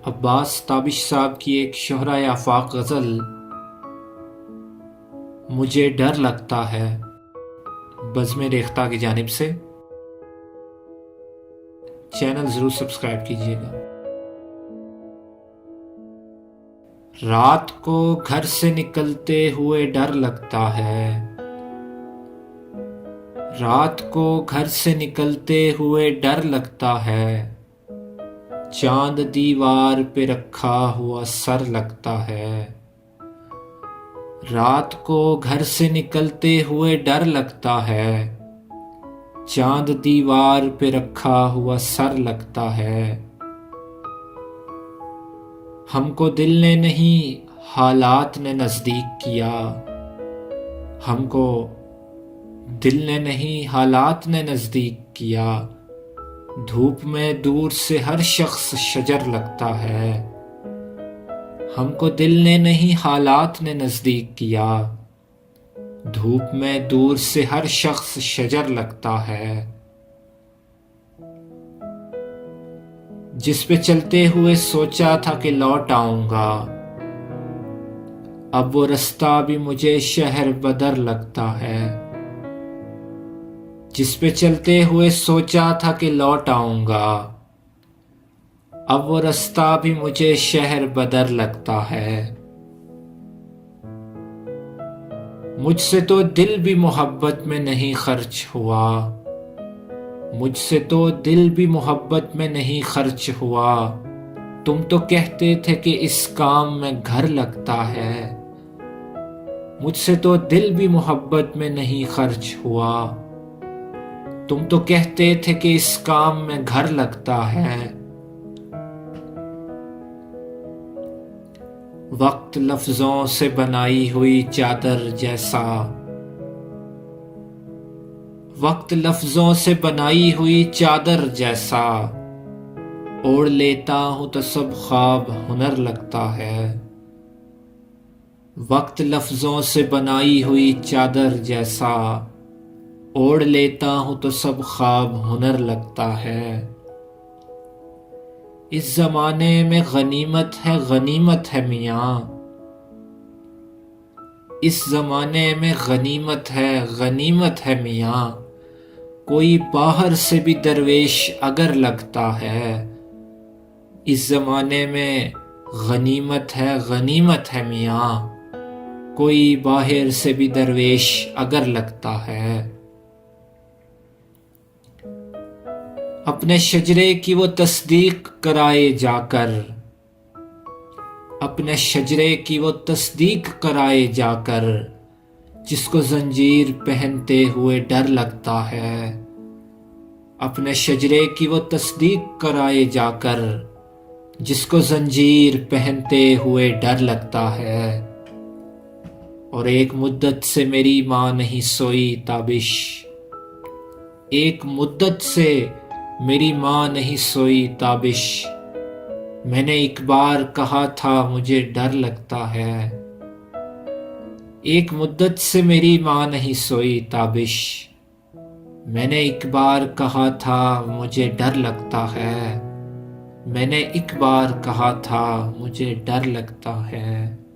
अब्बास ताबिश साहब की एक शोहरा आफाक गज़ल मुझे डर लगता है बज़्म रेख्ता की जानिब से। चैनल ज़रूर सब्सक्राइब कीजिएगा। रात को घर से निकलते हुए डर लगता है, रात को घर से निकलते हुए डर लगता है, चांद दीवार पे रखा हुआ सर लगता है। रात को घर से निकलते हुए डर लगता है, चांद दीवार पे रखा हुआ सर लगता है। हमको दिल ने नहीं हालात ने नज़दीक किया, हमको दिल ने नहीं हालात ने नज़दीक किया। धूप में दूर से हर शख्स शजर लगता है, हमको दिल ने नहीं हालात ने नज़दीक किया। धूप में दूर से हर शख्स शजर लगता है। जिस पे चलते हुए सोचा था कि लौट आऊंगा, अब वो रास्ता भी मुझे शहर बदर लगता है। जिस पे चलते हुए सोचा था कि लौट आऊंगा, अब वो रास्ता भी मुझे शहर बदर लगता है। मुझसे तो दिल भी मोहब्बत में नहीं खर्च हुआ, मुझसे तो दिल भी मोहब्बत में नहीं खर्च हुआ। तुम तो कहते थे कि इस काम में घर लगता है, मुझसे तो दिल भी मोहब्बत में नहीं खर्च हुआ। तुम तो कहते थे कि इस काम में घर लगता है। वक्त लफ्जों से बनाई हुई चादर जैसा, वक्त लफ्जों से बनाई हुई चादर जैसा, ओढ़ लेता हूं तो सब ख्वाब हुनर लगता है। वक्त लफ्जों से बनाई हुई चादर जैसा, ओढ़ लेता हूं तो सब ख्वाब हुनर लगता है। इस जमाने में गनीमत है मियाँ, इस जमाने में गनीमत है मियाँ। कोई बाहर से भी दरवेश अगर लगता है, इस जमाने में गनीमत है मियाँ। कोई बाहर से भी दरवेश अगर लगता है। अपने शजरे की वो तस्दीक कराए जाकर, अपने शजरे की वो तस्दीक कराए जाकर, जिसको जंजीर पहनते हुए डर लगता है। अपने शजरे की वो तस्दीक कराए जाकर, जिसको जंजीर पहनते हुए डर लगता है। और एक मुद्दत से मेरी माँ नहीं सोई ताबिश, एक मुद्दत से मेरी माँ नहीं सोई ताबिश। मैंने एक बार कहा था मुझे डर लगता है, एक मुद्दत से मेरी माँ नहीं सोई ताबिश। मैंने एक बार कहा था मुझे डर लगता है, मैंने एक बार कहा था मुझे डर लगता है।